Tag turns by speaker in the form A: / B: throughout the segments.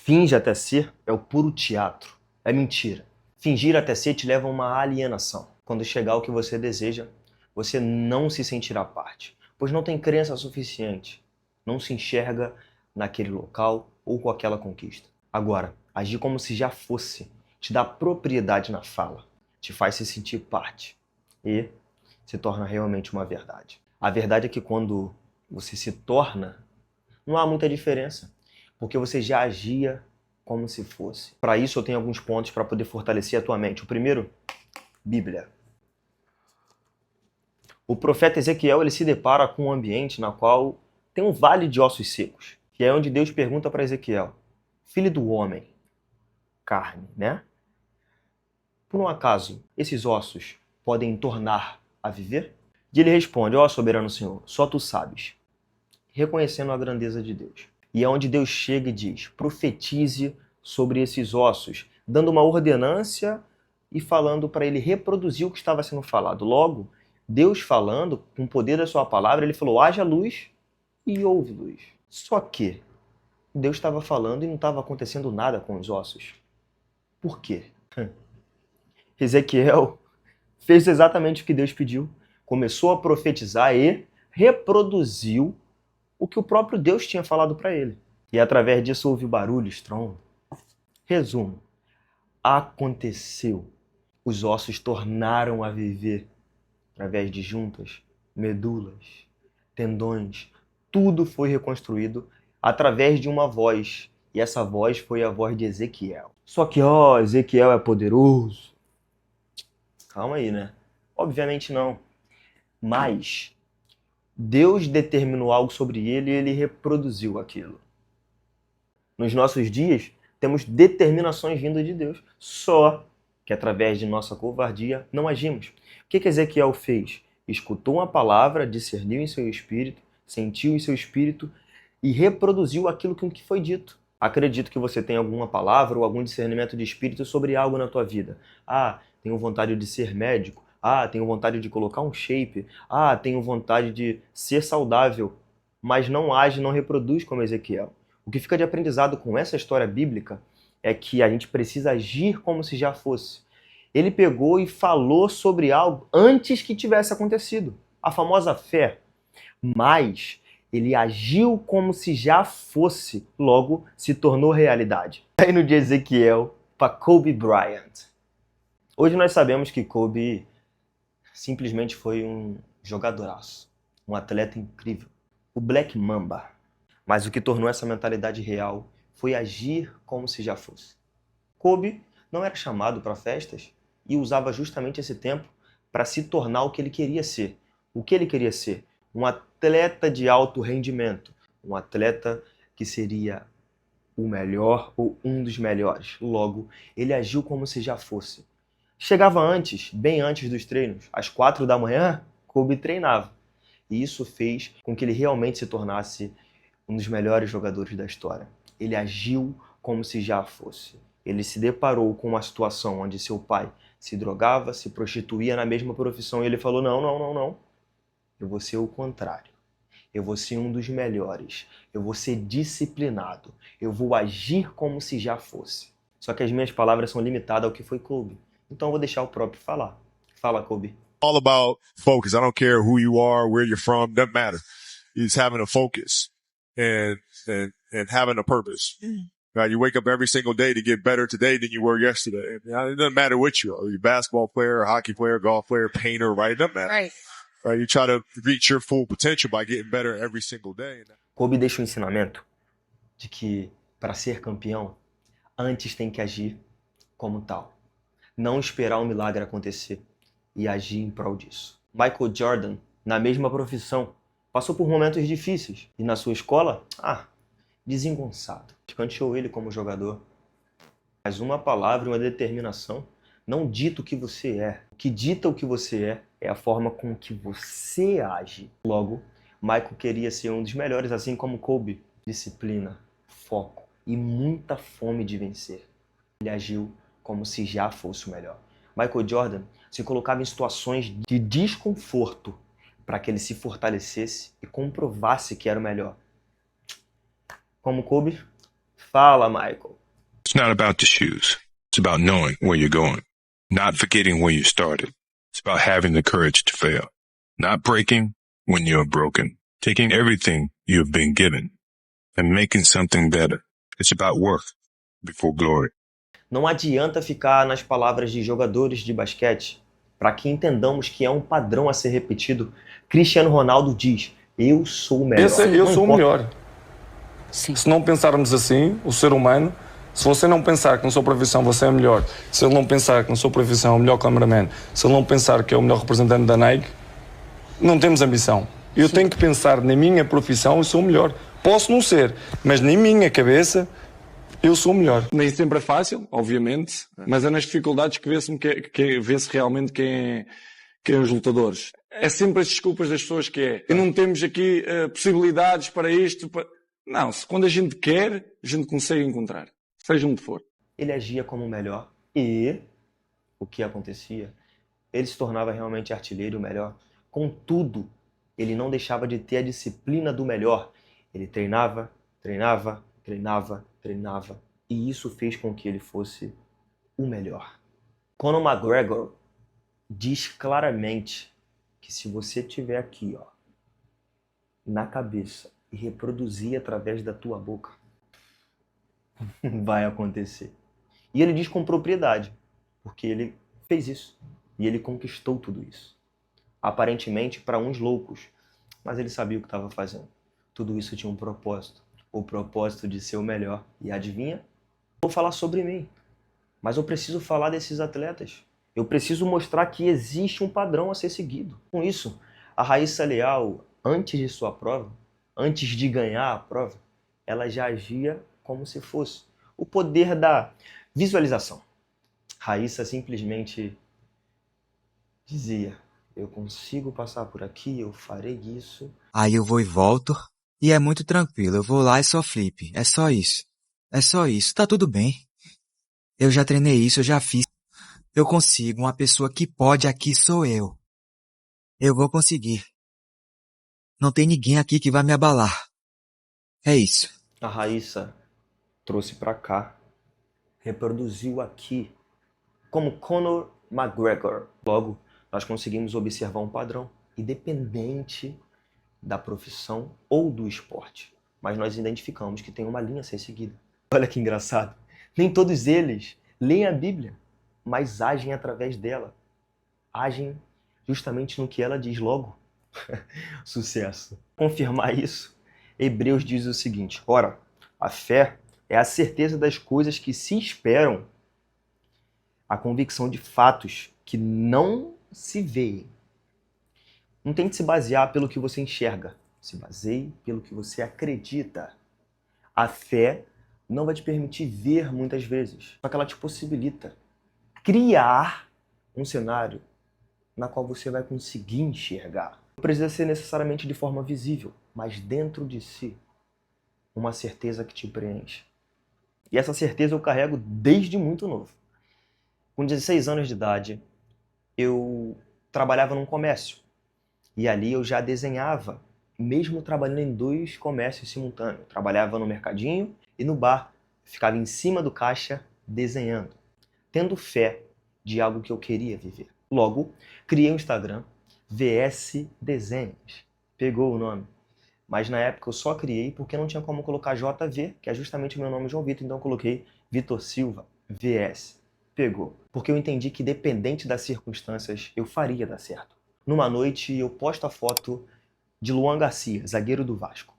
A: Finge até ser é o puro teatro. É mentira. Fingir até ser te leva a uma alienação. Quando chegar o que você deseja, você não se sentirá parte, pois não tem crença suficiente. Não se enxerga naquele local ou com aquela conquista. Agora, agir como se já fosse te dá propriedade na fala, te faz se sentir parte e se torna realmente uma verdade. A verdade é que quando você se torna, não há muita diferença, porque você já agia como se fosse. Para isso eu tenho alguns pontos para poder fortalecer a tua mente. O primeiro, Bíblia. O profeta Ezequiel ele se depara com um ambiente na qual tem um vale de ossos secos, que é onde Deus pergunta para Ezequiel: filho do homem, carne, né? Por um acaso, esses ossos podem tornar a viver? E ele responde: ó soberano Senhor, só tu sabes, reconhecendo a grandeza de Deus. E é onde Deus chega e diz: profetize sobre esses ossos, dando uma ordenância e falando para ele reproduzir o que estava sendo falado. Logo, Deus falando, com o poder da sua palavra, ele falou: haja luz e houve luz. Só que Deus estava falando e não estava acontecendo nada com os ossos. Por quê? Ezequiel fez exatamente o que Deus pediu. Começou a profetizar e reproduziu o que o próprio Deus tinha falado para ele. E através disso houve barulho, estrondo. Resumo: aconteceu. Os ossos tornaram a viver através de juntas, medulas, tendões. Tudo foi reconstruído através de uma voz. E essa voz foi a voz de Ezequiel. Só que, Ezequiel é poderoso. Calma aí, né? Obviamente não. Mas Deus determinou algo sobre ele e ele reproduziu aquilo. Nos nossos dias, temos determinações vindas de Deus, só que através de nossa covardia não agimos. O que Ezequiel fez? Escutou uma palavra, discerniu em seu espírito, sentiu em seu espírito e reproduziu aquilo que foi dito. Acredito que você tem alguma palavra ou algum discernimento de espírito sobre algo na tua vida. Tenho vontade de ser médico. Tenho vontade de colocar um shape. Tenho vontade de ser saudável. Mas não age, não reproduz como Ezequiel. O que fica de aprendizado com essa história bíblica é que a gente precisa agir como se já fosse. Ele pegou e falou sobre algo antes que tivesse acontecido. A famosa fé. Mas ele agiu como se já fosse, logo se tornou realidade. Aí no de Ezequiel para Kobe Bryant. Hoje nós sabemos que Kobe simplesmente foi um jogadoraço, um atleta incrível, o Black Mamba. Mas o que tornou essa mentalidade real foi agir como se já fosse. Kobe não era chamado para festas e usava justamente esse tempo para se tornar o que ele queria ser. O que ele queria ser? Um atleta de alto rendimento, um atleta que seria o melhor ou um dos melhores. Logo, ele agiu como se já fosse. Chegava antes, bem antes dos treinos, às 4 da manhã, Kobe treinava. E isso fez com que ele realmente se tornasse um dos melhores jogadores da história. Ele agiu como se já fosse. Ele se deparou com uma situação onde seu pai se drogava, se prostituía na mesma profissão e ele falou: não. Eu vou ser o contrário. Eu vou ser um dos melhores. Eu vou ser disciplinado. Eu vou agir como se já fosse. Só que as minhas palavras são limitadas ao que foi Kobe. Então eu vou deixar o próprio falar. Fala, Kobe.
B: All about focus. I don't care who you are, where you're from, doesn't matter. It's having a focus and having a purpose. Right? You wake up every single day to get better today than you were yesterday. It doesn't matter what you are. You're a basketball player, a hockey player, golf player, painter, right? It doesn't matter. Right? You try to reach your full potential by getting better every single day.
A: Kobe deixa o ensinamento de que para ser campeão, antes tem que agir como tal. Não esperar um milagre acontecer e agir em prol disso. Michael Jordan, na mesma profissão, passou por momentos difíceis e na sua escola, desengonçado. Escanteou ele como jogador. Mas uma palavra e uma determinação não dita o que você é. O que dita o que você é a forma com que você age. Logo, Michael queria ser um dos melhores, assim como Kobe. Disciplina, foco e muita fome de vencer. Ele agiu como se já fosse o melhor. Michael Jordan se colocava em situações de desconforto para que ele se fortalecesse e comprovasse que era o melhor. Como Kobe, Fala, Michael.
C: It's not about the shoes. It's about knowing where you're going, not forgetting where you started. It's about having the courage to fail, not breaking when you're broken, taking everything you've been given and making something better. It's about work before glory.
A: Não adianta ficar nas palavras de jogadores de basquete para que entendamos que é um padrão a ser repetido. Cristiano Ronaldo diz: eu sou o melhor.
D: Eu sou o melhor.
E: Sim.
D: Se não pensarmos assim, o ser humano, se você não pensar que na sua profissão você é melhor, se ele não pensar que na sua profissão é o melhor cameraman, se ele não pensar que é o melhor representante da Nike, não temos ambição. Eu tenho que pensar na minha profissão, eu sou o melhor. Posso não ser, mas na minha cabeça eu sou o melhor. Nem sempre é fácil, obviamente, mas é nas dificuldades que vê-se realmente quem é os lutadores. É sempre as desculpas das pessoas que é. E não temos aqui possibilidades para isto. Não, quando a gente quer, a gente consegue encontrar, seja onde for.
A: Ele agia como o melhor e o que acontecia? Ele se tornava realmente artilheiro, o melhor. Contudo, ele não deixava de ter a disciplina do melhor. Ele treinava, treinava, treinava, treinava. E isso fez com que ele fosse o melhor. Conor McGregor diz claramente que se você tiver aqui, ó, na cabeça e reproduzir através da tua boca, vai acontecer. E ele diz com propriedade, porque ele fez isso e ele conquistou tudo isso. Aparentemente para uns loucos, mas ele sabia o que estava fazendo. Tudo isso tinha um propósito, o propósito de ser o melhor. E adivinha? Vou falar sobre mim, mas eu preciso falar desses atletas. Eu preciso mostrar que existe um padrão a ser seguido. Com isso, a Raíssa Leal, antes de sua prova, antes de ganhar a prova, ela já agia como se fosse o poder da visualização. Raíssa simplesmente dizia: eu consigo passar por aqui, eu farei isso.
F: Aí eu vou e volto, e é muito tranquilo, eu vou lá e só flip, é só isso. É só isso, tá tudo bem. Eu já treinei isso, eu já fiz. Eu consigo, uma pessoa que pode aqui sou eu. Eu vou conseguir. Não tem ninguém aqui que vai me abalar. É isso.
A: A Raíssa trouxe para cá, reproduziu aqui, como Conor McGregor. Logo, nós conseguimos observar um padrão, independente da profissão ou do esporte. Mas nós identificamos que tem uma linha a ser seguida. Olha que engraçado. Nem todos eles leem a Bíblia, mas agem através dela. Agem justamente no que ela diz logo. Sucesso. Confirmar isso, Hebreus diz o seguinte: ora, a fé é a certeza das coisas que se esperam, a convicção de fatos que não se veem. Não tente se basear pelo que você enxerga. Se baseie pelo que você acredita. A fé não vai te permitir ver muitas vezes, só que ela te possibilita criar um cenário na qual você vai conseguir enxergar. Não precisa ser necessariamente de forma visível, mas dentro de si, uma certeza que te preenche. E essa certeza eu carrego desde muito novo. Com 16 anos de idade, eu trabalhava num comércio. E ali eu já desenhava, mesmo trabalhando em 2 comércios simultâneos. Trabalhava no mercadinho e no bar. Ficava em cima do caixa desenhando, tendo fé de algo que eu queria viver. Logo, criei um Instagram, VS Desenhos. Pegou o nome. Mas na época eu só criei porque não tinha como colocar JV, que é justamente o meu nome João Vitor, então eu coloquei Vitor Silva, VS. Pegou. Porque eu entendi que dependente das circunstâncias, eu faria dar certo. Numa noite eu posto a foto de Luan Garcia, zagueiro do Vasco.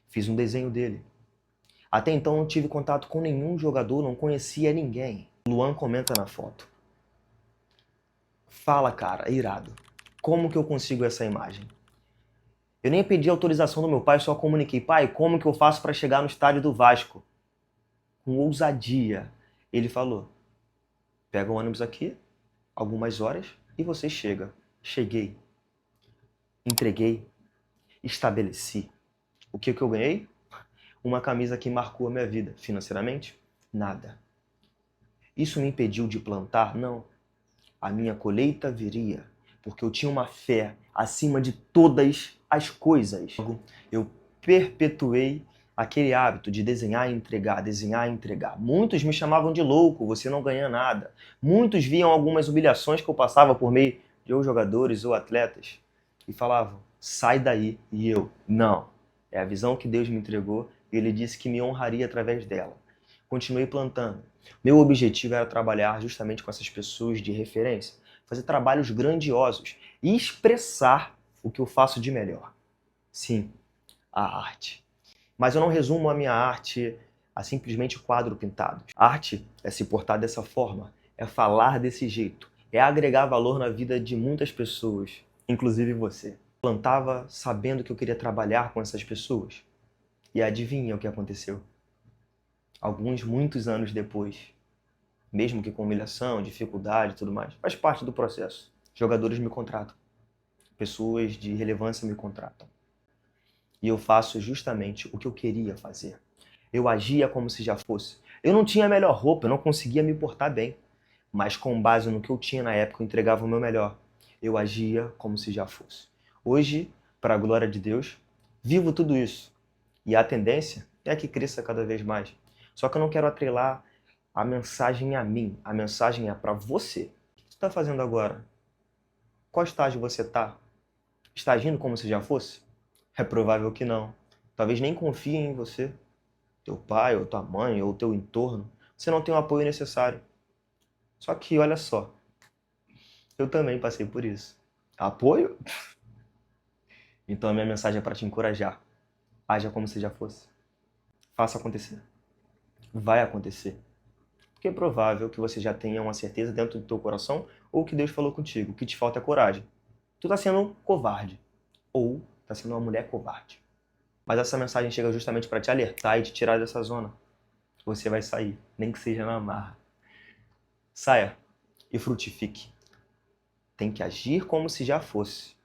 A: Fiz um desenho dele. Até então não tive contato com nenhum jogador, não conhecia ninguém. Luan comenta na foto: fala, cara, irado. Como que eu consigo essa imagem? Eu nem pedi autorização do meu pai, só comuniquei: pai, como que eu faço para chegar no estádio do Vasco? Com ousadia, ele falou: pega o ônibus aqui, algumas horas, e você chega. Cheguei. Entreguei. Estabeleci. O que eu ganhei? Uma camisa que marcou a minha vida. Financeiramente? Nada. Isso me impediu de plantar? Não. A minha colheita viria, porque eu tinha uma fé acima de todas as coisas. Eu perpetuei aquele hábito de desenhar e entregar, desenhar e entregar. Muitos me chamavam de louco, você não ganha nada. Muitos viam algumas humilhações que eu passava por meio de ou jogadores ou atletas e falavam, sai daí. E eu, não. É a visão que Deus me entregou e Ele disse que me honraria através dela. Continuei plantando. Meu objetivo era trabalhar justamente com essas pessoas de referência, fazer trabalhos grandiosos e expressar o que eu faço de melhor. Sim, a arte. Mas eu não resumo a minha arte a simplesmente quadro pintado. Arte é se portar dessa forma, é falar desse jeito, é agregar valor na vida de muitas pessoas, inclusive você. Plantava sabendo que eu queria trabalhar com essas pessoas. E adivinha o que aconteceu? Muitos anos depois, mesmo que com humilhação, dificuldade e tudo mais, faz parte do processo. Jogadores me contratam. Pessoas de relevância me contratam. E eu faço justamente o que eu queria fazer. Eu agia como se já fosse. Eu não tinha a melhor roupa, eu não conseguia me portar bem. Mas com base no que eu tinha na época, eu entregava o meu melhor. Eu agia como se já fosse. Hoje, para a glória de Deus, vivo tudo isso. E a tendência é que cresça cada vez mais. Só que eu não quero atrelar a mensagem a mim. A mensagem é para você. O que você está fazendo agora? Qual estágio você está? Está agindo como se já fosse? É provável que não. Talvez nem confiem em você. Teu pai, ou tua mãe, ou teu entorno. Você não tem o apoio necessário. Só que, olha só, eu também passei por isso. Apoio? Então a minha mensagem é para te encorajar. Haja como se já fosse. Faça acontecer. Vai acontecer. Porque é provável que você já tenha uma certeza dentro do teu coração ou que Deus falou contigo. O que te falta é coragem. Tu tá sendo um covarde. Ou tá sendo uma mulher covarde. Mas essa mensagem chega justamente para te alertar e te tirar dessa zona. Você vai sair, nem que seja na marra. Saia e frutifique. Tem que agir como se já fosse.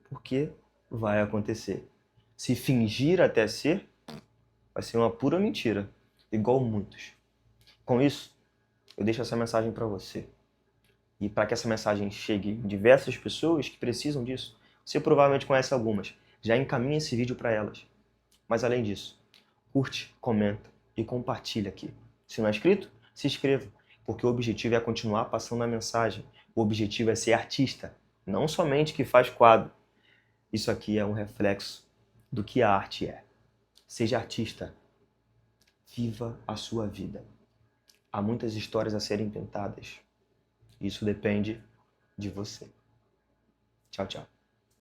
A: Porque vai acontecer. Se fingir até ser, vai ser uma pura mentira. Igual muitos. Com isso, eu deixo essa mensagem para você. E para que essa mensagem chegue em diversas pessoas que precisam disso, você provavelmente conhece algumas. Já encaminha esse vídeo para elas. Mas além disso, curte, comenta e compartilha aqui. Se não é inscrito, se inscreva, porque o objetivo é continuar passando a mensagem. O objetivo é ser artista, não somente que faz quadro. Isso aqui é um reflexo do que a arte é. Seja artista. Viva a sua vida. Há muitas histórias a serem inventadas. Isso depende de você. Tchau, tchau.